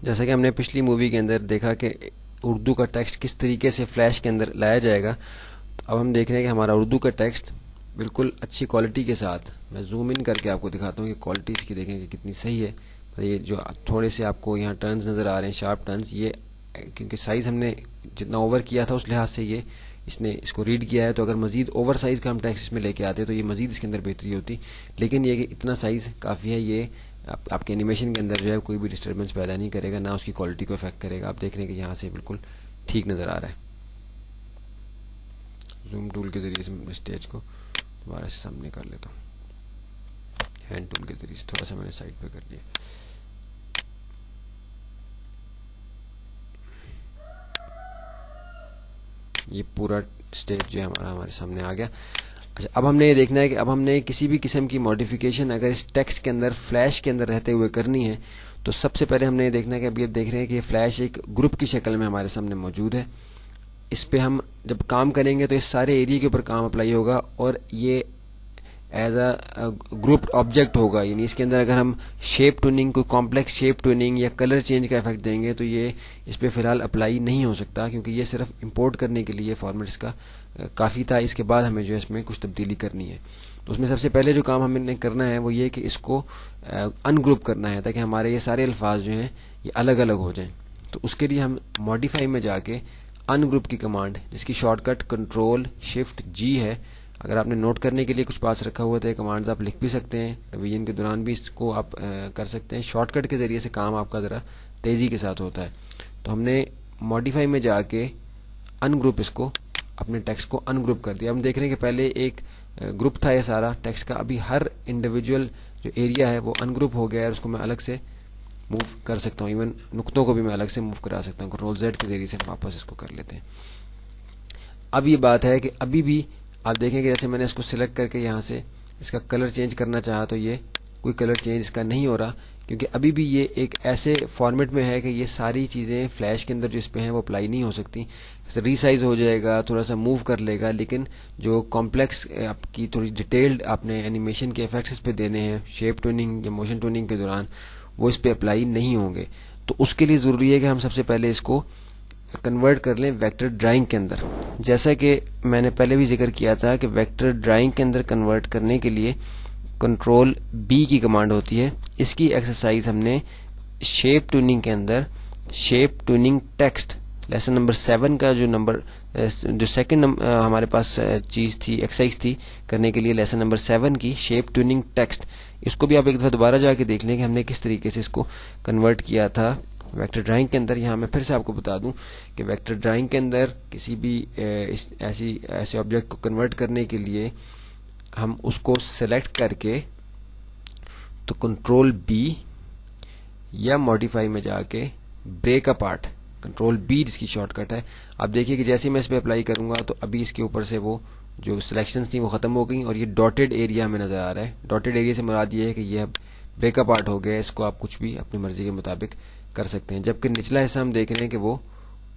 جیسا کہ ہم نے پچھلی مووی کے اندر دیکھا کہ اردو کا ٹیکسٹ کس طریقے سے فلیش کے اندر لایا جائے گا، تو اب ہم دیکھ رہے ہیں کہ ہمارا اردو کا ٹیکسٹ بالکل اچھی کوالٹی کے ساتھ، میں زوم ان کر کے آپ کو دکھاتا ہوں کہ کوالٹی اس کی دیکھیں کہ کتنی صحیح ہے۔ یہ جو تھوڑے سے آپ کو یہاں ٹرنز نظر آ رہے ہیں، شارپ ٹرنز، یہ کیونکہ سائز ہم نے جتنا اوور کیا تھا اس لحاظ سے یہ اس نے اس کو ریڈ کیا ہے، تو اگر مزید اوور سائز کا ہم ٹیکسٹ اس میں لے کے آتے تو یہ مزید اس کے اندر بہتری ہوتی، لیکن یہ کہ اتنا سائز کافی ہے، یہ آپ کے اینیمیشن کے اندر جو ہے کوئی بھی ڈسٹربنس پیدا نہیں کرے گا، نہ اس کی کوالٹی کو افیکٹ کرے گا۔ آپ دیکھ رہے ہیں کہ یہاں سے بالکل ٹھیک نظر آ رہا ہے۔ زوم ٹول کے ذریعے سے میں اسٹیج کو دوبارہ سے سامنے کر لیتا ہوں، ہینڈ ٹول کے ذریعے سے تھوڑا سا میں نے سائڈ پہ کر دیا۔ یہ پورا اسٹیج جو ہے ہمارے سامنے آ گیا۔ اچھا، اب ہم نے یہ دیکھنا ہے کہ اب ہم نے کسی بھی قسم کی ماڈیفیکیشن اگر اس ٹیکسٹ کے اندر فلیش کے اندر رہتے ہوئے کرنی ہے تو سب سے پہلے ہم نے یہ دیکھنا ہے کہ اب یہ دیکھ رہے ہیں کہ یہ فلیش ایک گروپ کی شکل میں ہمارے سامنے موجود ہے۔ اس پہ ہم جب کام کریں گے تو اس سارے ایریا کے اوپر کام اپلائی ہوگا اور یہ ایز اے گروپ آبجیکٹ ہوگا، یعنی اس کے اندر اگر ہم شیپ ٹوننگ، کوئی کمپلیکس شیپ ٹوننگ یا کلر چینج کا افیکٹ دیں گے تو یہ اس پہ فی الحال اپلائی نہیں ہو سکتا، کیونکہ یہ صرف امپورٹ کرنے کے لیے فارمیٹ اس کا کافی تھا۔ اس کے بعد ہمیں جو ہے اس میں کچھ تبدیلی کرنی ہے، تو اس میں سب سے پہلے جو کام ہمیں نے کرنا ہے وہ یہ کہ اس کو ان گروپ کرنا ہے تاکہ ہمارے یہ سارے الفاظ جو ہیں یہ الگ الگ ہو جائیں۔ تو اس کے لیے ہم ماڈیفائی میں جا کے ان گروپ کی کمانڈ، جس کی شارٹ کٹ کنٹرول شفٹ جی ہے، اگر آپ نے نوٹ کرنے کے لیے کچھ پاس رکھا ہوا تو یہ کمانڈز آپ لکھ بھی سکتے ہیں، ریویژن کے دوران بھی اس کو آپ کر سکتے ہیں۔ شارٹ کٹ کے ذریعے سے کام آپ کا ذرا تیزی کے ساتھ ہوتا ہے۔ تو ہم نے ماڈیفائی میں جا کے ان گروپ، اس کو اپنے ٹیکسٹ کو ان گروپ کر دیا۔ ہم دیکھ رہے ہیں کہ پہلے ایک گروپ تھا یہ سارا ٹیکسٹ کا، ابھی ہر انڈیویجول جو ایریا ہے وہ ان گروپ ہو گیا ہے، اور اس کو میں الگ سے موو کر سکتا ہوں، ایون نقطوں کو بھی میں الگ سے موو کرا سکتا ہوں۔ کنٹرول زیڈ کے ذریعے سے ہم واپس اس کو کر لیتے ہیں۔ اب یہ بات ہے کہ ابھی بھی آپ دیکھیں کہ جیسے میں نے اس کو سلیکٹ کر کے یہاں سے اس کا کلر چینج کرنا چاہا تو یہ کوئی کلر چینج اس کا نہیں ہو رہا، کیونکہ ابھی بھی یہ ایک ایسے فارمیٹ میں ہے کہ یہ ساری چیزیں فلیش کے اندر جو اس پہ ہیں وہ اپلائی نہیں ہو سکتی۔ ری سائز ہو جائے گا، تھوڑا سا موو کر لے گا، لیکن جو کمپلیکس آپ کی تھوڑی ڈیٹیلڈ آپ نے اینیمیشن کے افیکٹس اس پہ دینے ہیں شیپ ٹوننگ یا موشن ٹوننگ کے دوران، وہ اس پہ اپلائی نہیں ہوں گے۔ تو اس کے لیے ضروری ہے کہ ہم سب سے پہلے اس کو کنورٹ کر لیں ویکٹر ڈرائنگ کے اندر۔ جیسا کہ میں نے پہلے بھی ذکر کیا تھا کہ ویکٹر ڈرائنگ کے اندر کنورٹ کرنے کے لیے کنٹرول بی کی کمانڈ ہوتی ہے۔ اس کی ایکسرسائز ہم نے شیپ ٹوننگ کے اندر شیپ ٹوننگ ٹیکسٹ لیسن نمبر 7 کا جو سیکنڈ ہمارے پاس چیز تھی، ایکسرسائز تھی کرنے کے لیے، لیسن نمبر 7 کی شیپ ٹوننگ ٹیکسٹ، اس کو بھی آپ ایک دفعہ دوبارہ جا کے دیکھ لیں کہ ہم نے کس طریقے سے اس کو کنورٹ کیا تھا ویکٹر ڈرائنگ کے اندر۔ یہاں میں پھر سے آپ کو بتا دوں کہ ویکٹر ڈرائنگ کے اندر کسی بھی ایسے آبجیکٹ کو کنورٹ کرنے کے لیے ہم اس کو سلیکٹ کر کے تو کنٹرول بی یا ماڈیفائی میں جا کے بریک اپارٹ، کنٹرول بی جس کی شارٹ کٹ ہے، آپ دیکھیے کہ جیسے میں اس پہ اپلائی کروں گا تو ابھی اس کے اوپر سے وہ جو سلیکشنز تھیں وہ ختم ہو گئیں، اور یہ ڈاٹڈ ایریا ہمیں نظر آ رہا ہے۔ ڈاٹڈ ایریا سے مراد یہ ہے کہ یہ اب بریک اپارٹ ہو گیا، اس کو آپ کچھ بھی اپنی مرضی کے مطابق کر سکتے ہیں۔ جبکہ نچلا حصہ ہم دیکھ رہے ہیں کہ وہ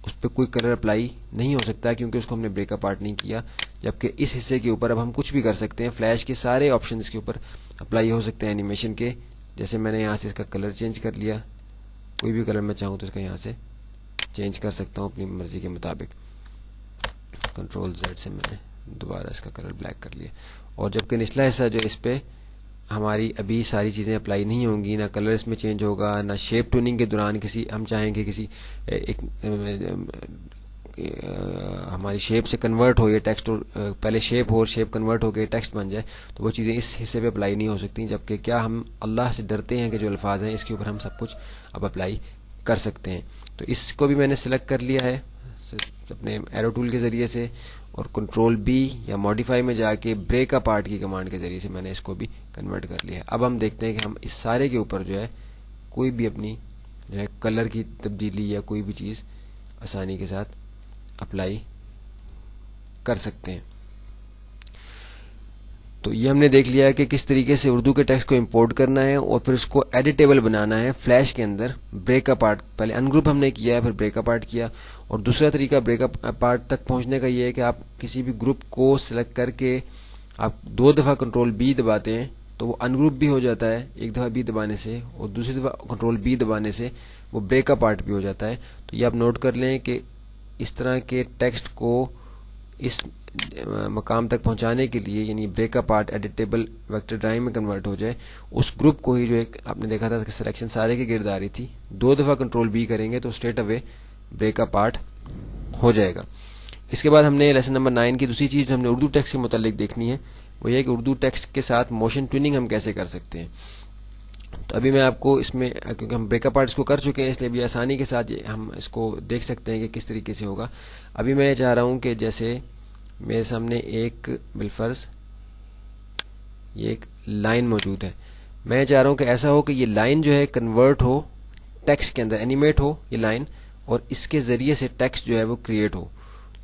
اس پہ کوئی کلر اپلائی نہیں ہو سکتا کیونکہ اس کو ہم نے بریک اپارٹ نہیں کیا، جبکہ اس حصے کے اوپر اب ہم کچھ بھی کر سکتے ہیں۔ فلیش کے سارے آپشن اس کے اوپر اپلائی ہو سکتے ہیں اینیمیشن کے، جیسے میں نے یہاں سے اس کا کلر چینج کر لیا، کوئی بھی کلر میں چاہوں تو اس کا یہاں سے چینج کر سکتا ہوں اپنی مرضی کے مطابق۔ کنٹرول زیڈ سے میں نے دوبارہ اس کا کلر بلیک کر لیا، اور جبکہ نچلا حصہ جو اس پہ ہماری ابھی ساری چیزیں اپلائی نہیں ہوں گی، نہ کلر اس میں چینج ہوگا، نہ شیپ ٹوننگ کے دوران کسی ہم چاہیں گے کسی ہماری شیپ سے کنورٹ ہو یہ ٹیکسٹ، اور پہلے شیپ ہو اور شیپ کنورٹ ہو کے ٹیکسٹ بن جائے تو وہ چیزیں اس حصے پہ اپلائی نہیں ہو سکتی۔ جبکہ کیا ہم اللہ سے ڈرتے ہیں کہ جو الفاظ ہیں اس کے اوپر ہم سب کچھ اب اپلائی کر سکتے ہیں۔ تو اس کو بھی میں نے سلیکٹ کر لیا ہے اپنے ایرو ٹول کے ذریعے سے، اور کنٹرول بی یا ماڈیفائی میں جا کے بریک اپارٹ کی کمانڈ کے ذریعے سے میں نے اس کو بھی کنورٹ کر لیا ہے۔ اب ہم دیکھتے ہیں کہ ہم اس سارے کے اوپر جو ہے کوئی بھی اپنی جو ہے کلر کی تبدیلی یا کوئی بھی چیز آسانی کے ساتھ اپلائی کر سکتے ہیں۔ تو یہ ہم نے دیکھ لیا ہے کہ کس طریقے سے اردو کے ٹیکسٹ کو امپورٹ کرنا ہے اور پھر اس کو ایڈیٹیبل بنانا ہے فلیش کے اندر۔ بریک اپارٹ پہلے ان گروپ ہم نے کیا ہے، پھر بریک اپارٹ کیا، اور دوسرا طریقہ بریک اپارٹ تک پہنچنے کا یہ ہے کہ آپ کسی بھی گروپ کو سلیکٹ کر کے آپ 2 دفعہ کنٹرول بی دباتے ہیں تو وہ ان گروپ بھی ہو جاتا ہے ایک دفعہ بی دبانے سے، اور دوسری دفعہ کنٹرول بی دبانے سے وہ بریک اپارٹ بھی ہو جاتا ہے. تو یہ آپ نوٹ کر لیں کہ اس طرح کے ٹیکسٹ کو اس مقام تک پہنچانے کے لیے یعنی break apart editable vector drawing میں کنورٹ ہو جائے, اس گروپ کو ہی جو ایک آپ نے دیکھا تھا کہ سلیکشن سارے کے گرد آ رہی تھی, 2 دفعہ کنٹرول بی کریں گے تو اسٹریٹ اوے بریک اپارٹ ہو جائے گا. اس کے بعد ہم نے لیسن نمبر 9 کی دوسری چیز جو ہم نے اردو ٹیکسٹ کے متعلق دیکھنی ہے وہ یہ کہ اردو ٹیکسٹ کے ساتھ موشن ٹیوننگ ہم کیسے کر سکتے ہیں. تو ابھی میں آپ کو اس میں, کیونکہ ہم بریک اپارٹ اس کو کر چکے ہیں اس لیے بھی آسانی کے ساتھ ہم اس کو دیکھ سکتے ہیں کہ کس طریقے سے ہوگا. ابھی میں چاہ رہا ہوں کہ جیسے میرے سامنے ایک بالفرض یہ ایک لائن موجود ہے, میں چاہ رہا ہوں کہ ایسا ہو کہ یہ لائن جو ہے کنورٹ ہو ٹیکسٹ کے اندر, اینیمیٹ ہو یہ لائن, اور اس کے ذریعے سے ٹیکسٹ جو ہے وہ کریٹ ہو.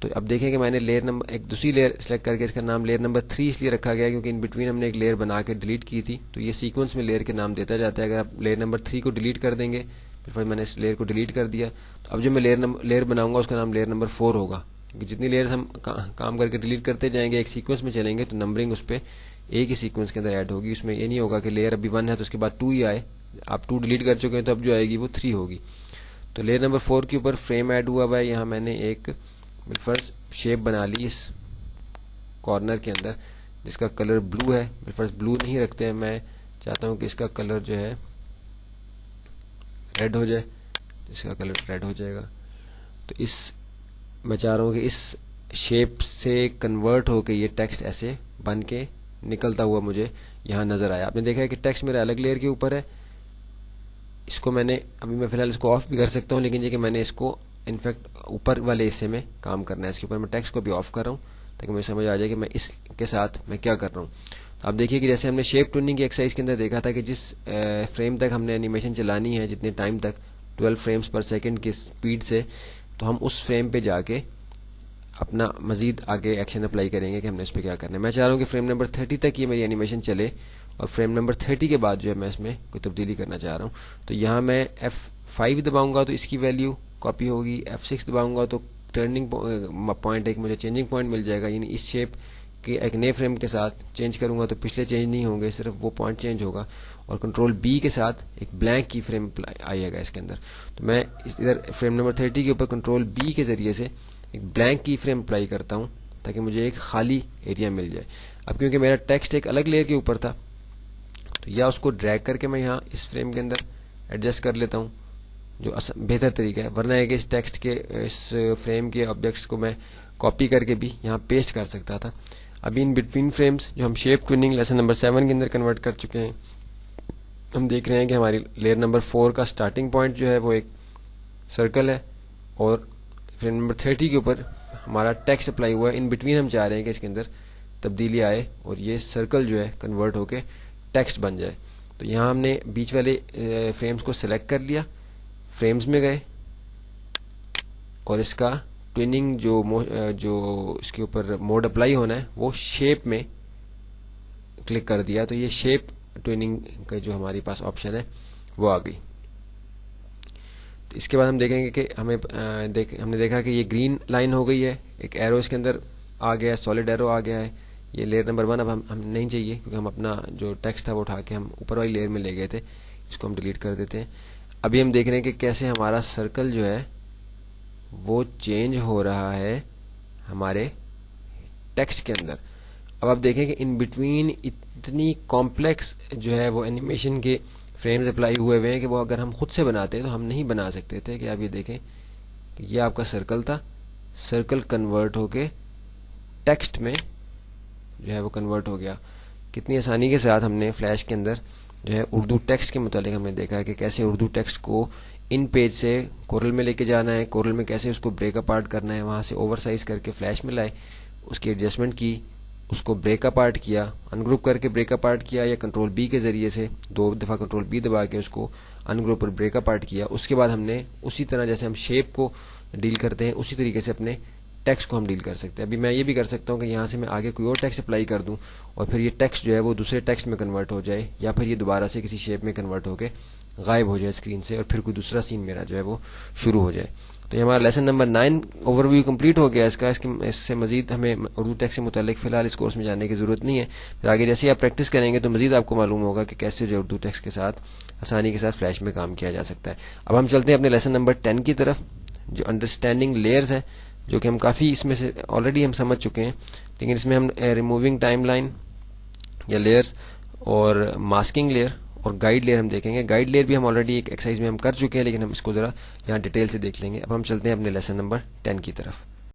تو اب دیکھیں کہ میں نے لیئر نمبر ایک دوسری لیئر سلیکٹ کر کے اس کا نام لیئر نمبر 3 اس لیے رکھا گیا کیونکہ ان بٹوین ہم نے ایک لیئر بنا کے ڈیلیٹ کی تھی, تو یہ سیکوینس میں لیئر کے نام دیتا جاتا ہے. اگر آپ لیئر نمبر 3 کو ڈیلیٹ کر دیں گے, پھر میں نے اس لیئر کو ڈیلیٹ کر دیا, تو اب جو میں لیئر بناؤں گا اس کا نام لیئر نمبر 4 ہوگا, کیونکہ جتنی لیئر ہم کام کر کے ڈیلیٹ کرتے جائیں گے ایک سیکوینس میں چلیں گے تو نمبرنگ اس پہ ایک ہی سیکوینس کے اندر ایڈ ہوگی. اس میں یہ نہیں ہوگا کہ لیئر ابھی 1 ہے تو اس کے بعد 2 ہی آئے, آپ 2 ڈیلیٹ کر چکے ہیں تو اب جو آئے گی وہ 3 ہوگی. تو لیئر نمبر 4 کے اوپر فریم ایڈ ہوا ہوا ہے, یہاں میں نے ایک بالفرض شیپ بنا لی اس کارنر کے اندر جس کا کلر بلو ہے. بالفرض بلو نہیں رکھتے ہیں, میں چاہتا ہوں کہ اس کا کلر جو ہے ریڈ ہو جائے, اس کا کلر ریڈ ہو جائے گا. تو اس میں چاہ رہا ہوں کہ اس شیپ سے کنورٹ ہو کے یہ ٹیکسٹ ایسے بن کے نکلتا ہوا مجھے یہاں نظر آیا. آپ نے دیکھا ہے کہ ٹیکسٹ میرا الگ لیئر کے اوپر ہے, اس کو میں نے ابھی میں فی الحال اس کو آف بھی کر سکتا ہوں, لیکن یہ کہ میں نے اس کو انفیکٹ اوپر والے حصے میں کام کرنا ہے, اس کے اوپر میں ٹیکسٹ کو بھی آف کر رہا ہوں تاکہ مجھے سمجھ آ جائے کہ میں اس کے ساتھ میں کیا کر رہا ہوں. تو آپ دیکھیے کہ جیسے ہم نے شیپ ٹیوننگ کی ایکسرسائز کے اندر دیکھا تھا کہ جس فریم تک ہم نے اینیمیشن چلانی ہے, جتنے ٹائم تک 12 فریمز پر سیکنڈ کی سپیڈ سے, تو ہم اس فریم پہ جا کے اپنا مزید آگے ایکشن اپلائی کریں گے کہ ہم نے اس پہ کیا کرنا ہے. میں چاہ رہا ہوں کہ فریم نمبر 30 تک یہ میری اینیمیشن چلے اور فریم نمبر 30 کے بعد جو ہے میں اس میں کوئی تبدیلی کرنا چاہ رہا ہوں. تو یہاں میں F5 دباؤں گا تو اس کی ویلیو کاپی ہوگی, F6 دباؤں گا تو ٹرننگ پوائنٹ ایک مجھے چینجنگ پوائنٹ مل جائے گا, یعنی اس شیپ کے ایک نئے فریم کے ساتھ چینج کروں گا تو پچھلے چینج نہیں ہوں گے, صرف وہ پوائنٹ چینج ہوگا, اور کنٹرول بی کے ساتھ ایک بلینک کی فریم آئے گا اس کے اندر. تو میں ادھر فریم نمبر 30 کے اوپر کنٹرول بی کے ذریعے سے ایک بلینک کی فریم اپلائی کرتا ہوں تاکہ مجھے ایک خالی ایریا مل جائے. اب کیونکہ میرا ٹیکسٹ ایک الگ لیئر کے اوپر تھا تو یا اس کو ڈریگ کر کے میں یہاں اس فریم کے اندر ایڈجسٹ کر لیتا ہوں جو بہتر طریقہ ہے, ورنہ ہے کہ اس ٹیکسٹ کے اس فریم کے آبجیکٹس کو میں کاپی کر کے بھی یہاں پیسٹ کر سکتا تھا. ابھی ان بٹوین فریمز جو ہم شیپ ٹیوننگ لیسن نمبر 7 کے اندر کنورٹ کر چکے ہیں, ہم دیکھ رہے ہیں کہ ہماری لیئر نمبر 4 کا سٹارٹنگ پوائنٹ جو ہے وہ ایک سرکل ہے اور فریم نمبر 30 کے اوپر ہمارا ٹیکسٹ اپلائی ہوا ہے. ان بٹوین ہم چاہ رہے ہیں کہ اس کے اندر تبدیلی آئے اور یہ سرکل جو ہے کنورٹ ہو کے ٹیکسٹ بن جائے. تو یہاں ہم نے بیچ والے فریمز کو سلیکٹ کر لیا, فریمز میں گئے اور اس کا ٹویننگ جو اس کے اوپر موڈ اپلائی ہونا ہے وہ شیپ میں کلک کر دیا, تو یہ شیپ ٹویننگ کا جو ہمارے پاس آپشن ہے وہ آ گئی. تو اس کے بعد ہم دیکھیں گے کہ ہم نے دیکھا کہ یہ گرین لائن ہو گئی ہے, ایک ایرو اس کے اندر آ گیا ہے, سالڈ ایرو آ گیا ہے. یہ لیئر نمبر 1 اب ہم نہیں چاہیے کیونکہ ہم اپنا جو ٹیکسٹ تھا وہ اٹھا کے ہم اوپر والی لیئر میں لے گئے تھے, اس کو ہم ڈیلیٹ کر دیتے ہیں. ابھی ہم دیکھ رہے ہیں کہ کیسے ہمارا سرکل جو ہے وہ چینج ہو رہا ہے ہمارے ٹیکسٹ کے اندر. اب آپ دیکھیں کہ ان بٹوین اتنی کمپلیکس جو ہے وہ اینیمیشن کے فریمز اپلائی ہوئے ہیں کہ وہ اگر ہم خود سے بناتے تو ہم نہیں بنا سکتے تھے. کہ آپ یہ دیکھیں کہ یہ آپ کا سرکل تھا, سرکل کنورٹ ہو کے ٹیکسٹ میں جو ہے وہ کنورٹ ہو گیا. کتنی آسانی کے ساتھ ہم نے فلیش کے اندر جو ہے اردو ٹیکسٹ کے متعلق ہم نے دیکھا ہے کہ کیسے اردو ٹیکسٹ کو ان پیج سے کورل میں لے کے جانا ہے, کورل میں کیسے اس کو بریک اپارٹ کرنا ہے, وہاں سے اوور سائز کر کے فلیش میں لائے, اس کی ایڈجسٹمنٹ کی, اس کو بریک اپارٹ کیا, ان گروپ کر کے بریک اپارٹ کیا یا کنٹرول بی کے ذریعے سے 2 دفعہ کنٹرول بی دبا کے اس کو ان گروپ پر بریک اپارٹ کیا. اس کے بعد ہم نے اسی طرح جیسے ہم شیپ کو ڈیل کرتے ہیں اسی طریقے سے اپنے ٹیکسٹ کو ہم ڈیل کر سکتے ہیں. ابھی میں یہ بھی کر سکتا ہوں کہ یہاں سے میں آگے کوئی اور ٹیکسٹ اپلائی کر دوں اور پھر یہ ٹیکسٹ جو ہے وہ دوسرے ٹیکسٹ میں کنورٹ ہو جائے یا پھر یہ دوبارہ سے کسی شیپ میں کنورٹ ہو کے غائب ہو جائے اسکرین سے اور پھر کوئی دوسرا سین میرا جو ہے وہ شروع ہو جائے. تو یہ ہمارا lesson number 9 overview complete ہو گیا. اس سے مزید ہمیں اردو ٹیکسٹ سے متعلق فی الحال اس کورس میں جاننے کی ضرورت نہیں ہے. پھر آگے جیسے آپ پریکٹس کریں گے تو مزید آپ کو معلوم ہوگا کہ کیسے جو اردو ٹیکسٹ کے ساتھ آسانی کے ساتھ فلیش میں کام کیا جا سکتا ہے. اب ہم چلتے ہیں اپنے لیسن نمبر 10 کی طرف جو انڈرسٹینڈنگ لیئرز ہے, جو کہ ہم کافی اس میں سے آلریڈی ہم سمجھ چکے ہیں, لیکن اس میں ہم ریموونگ ٹائم لائن یا لیئرز اور ماسکنگ لیئر اور گائیڈ لیئر ہم دیکھیں گے. گائیڈ لیئر بھی ہم آلریڈی ایک ایکسرسائز میں ہم کر چکے ہیں, لیکن ہم اس کو ذرا یہاں ڈیٹیل سے دیکھ لیں گے. اب ہم چلتے ہیں اپنے لیسن نمبر 10 کی طرف.